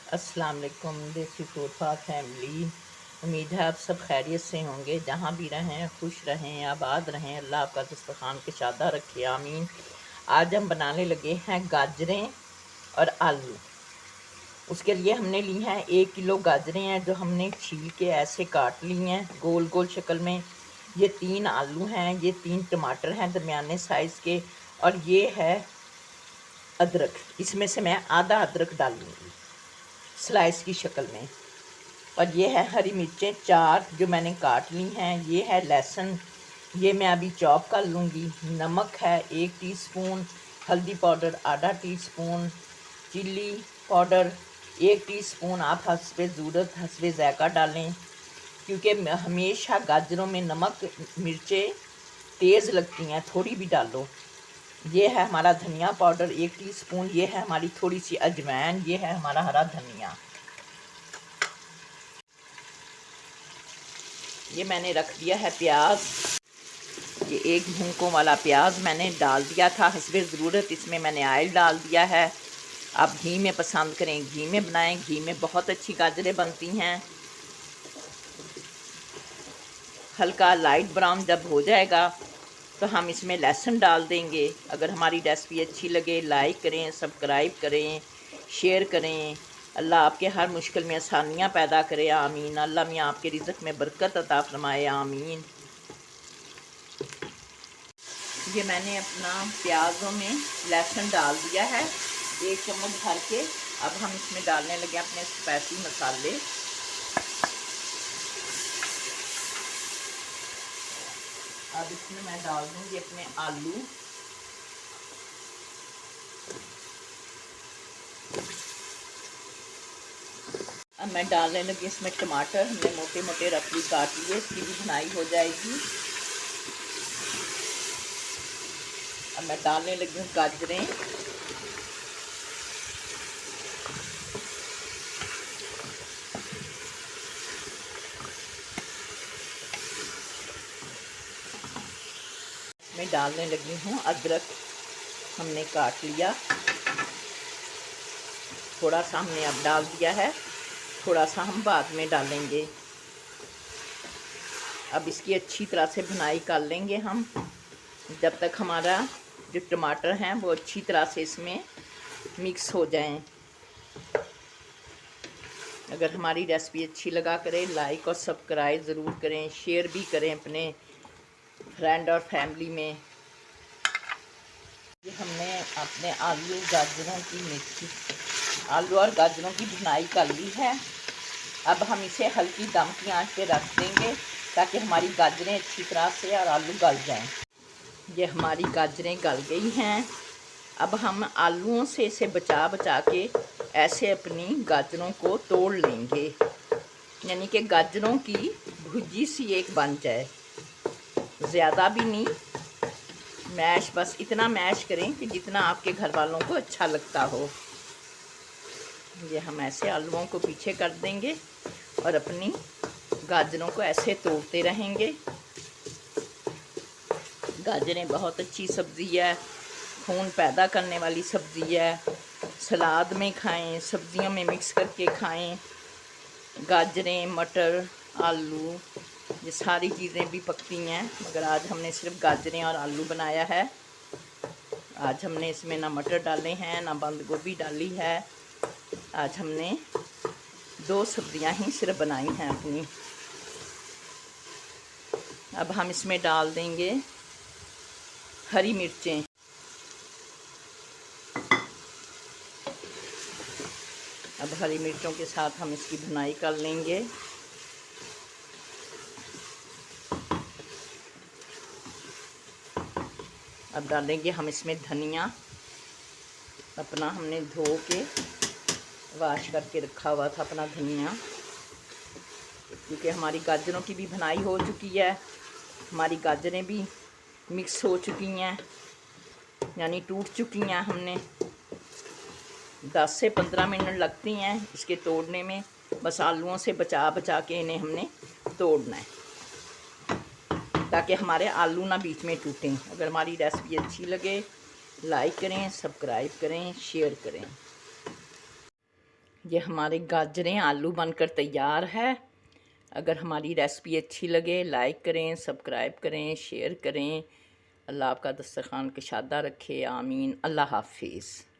अस्सलाम वालेकुम देसी फूड फॉर फैमिली। उम्मीद है आप सब खैरियत से होंगे, जहाँ भी रहें खुश रहें आबाद रहें, अल्लाह आपका दस्तरखान के शादा रखे, आमीन। आज हम बनाने लगे हैं गाजरें और आलू। उसके लिए हमने ली हैं 1 किलो गाजरें हैं जो हमने छील के ऐसे काट ली हैं गोल गोल शक्ल में। ये 3 आलू हैं, ये 3 टमाटर हैं दरमियाने साइज़ के, और ये है अदरक। इसमें से मैं आधा अदरक डालूँगी स्लाइस की शक्ल में। और ये है हरी मिर्चें 4 जो मैंने काट ली हैं। ये है लहसुन, ये मैं अभी चॉप कर लूँगी। नमक है 1 टीस्पून, हल्दी पाउडर आधा टीस्पून, चिल्ली पाउडर 1 टीस्पून। आप हस्बे ज़रूरत हस्बे ज़ायक़ा डालें, क्योंकि हमेशा गाजरों में नमक मिर्चें तेज़ लगती हैं, थोड़ी भी डालो। ये है हमारा धनिया पाउडर 1 टीस्पून, ये है हमारी थोड़ी सी अजवाइन, ये है हमारा हरा धनिया। ये मैंने रख दिया है प्याज। ये 1 भूनकों वाला प्याज मैंने डाल दिया था हस्बे ज़रूरत। इसमें मैंने ऑयल डाल दिया है। आप घी में पसंद करें घी में बनाएं, घी में बहुत अच्छी गाजरें बनती हैं। हल्का लाइट ब्राउन जब हो जाएगा तो हम इसमें लहसुन डाल देंगे। अगर हमारी रेसिपी अच्छी लगे लाइक करें, सब्सक्राइब करें, शेयर करें। अल्लाह आपके हर मुश्किल में आसानियाँ पैदा करे, आमीन। अल्लाह मियाँ आपके रिज़्क़ में बरकत अता फरमाए, आमीन। ये मैंने अपना प्याज़ों में लहसुन डाल दिया है 1 चम्मच भर के। अब हम इसमें डालने लगे अपने स्पाइसी मसाले। अब इसमें मैं डाल दूँगी अपने आलू। अब मैं डालने लगी इसमें टमाटर, हमने मोटे मोटे रफली काट लिए, इसकी भी भुनाई हो जाएगी। अब मैं डालने लगी हूँ गाजरें। मैं डालने लगी हूँ अदरक, हमने काट लिया। थोड़ा सा हमने अब डाल दिया है, थोड़ा सा हम बाद में डालेंगे। अब इसकी अच्छी तरह से भुनाई कर लेंगे हम, जब तक हमारा जो टमाटर हैं वो अच्छी तरह से इसमें मिक्स हो जाएं। अगर हमारी रेसिपी अच्छी लगा करें लाइक और सब्सक्राइब ज़रूर करें, शेयर भी करें अपने फ्रेंड और फैमिली में। ये हमने अपने आलू और गाजरों की भुनाई कर ली है। अब हम इसे हल्की दम की आंच पे रख देंगे ताकि हमारी गाजरें अच्छी तरह से और आलू गल जाएं। ये हमारी गाजरें गल गई हैं। अब हम आलूओं से इसे बचा बचा के ऐसे अपनी गाजरों को तोड़ लेंगे, यानी कि गाजरों की भुजी सी एक बन जाए। ज़्यादा भी नहीं, मैश बस इतना मैश करें कि जितना आपके घर वालों को अच्छा लगता हो। ये हम ऐसे आलूओं को पीछे कर देंगे और अपनी गाजरों को ऐसे तोड़ते रहेंगे। गाजरें बहुत अच्छी सब्ज़ी है, खून पैदा करने वाली सब्ज़ी है। सलाद में खाएं, सब्ज़ियों में मिक्स करके खाएं। गाजरें, मटर, आलू, ये सारी चीज़ें भी पकती हैं, मगर आज हमने सिर्फ गाजरें और आलू बनाया है। आज हमने इसमें ना मटर डाले हैं ना बंद गोभी डाली है। आज हमने 2 सब्ज़ियाँ ही सिर्फ बनाई हैं अपनी। अब हम इसमें डाल देंगे हरी मिर्चें। अब हरी मिर्चों के साथ हम इसकी भुनाई कर लेंगे। अब डालेंगे हम इसमें धनिया, अपना हमने धो के वाश करके रखा हुआ था अपना धनिया, क्योंकि हमारी गाजरों की भी भुनाई हो चुकी है, हमारी गाजरें भी मिक्स हो चुकी हैं, यानी टूट चुकी हैं। हमने 10 से 15 मिनट लगती हैं इसके तोड़ने में, बस आलूओं से बचा बचा के इन्हें हमने तोड़ना है ताकि हमारे आलू ना बीच में टूटें। अगर हमारी रेसिपी अच्छी लगे लाइक करें, सब्सक्राइब करें, शेयर करें। ये हमारे गाजरें आलू बनकर तैयार है। अगर हमारी रेसिपी अच्छी लगे लाइक करें, सब्सक्राइब करें, शेयर करें। अल्लाह आपका दस्तरखान कुशादा रखे, आमीन। अल्लाह हाफिज़।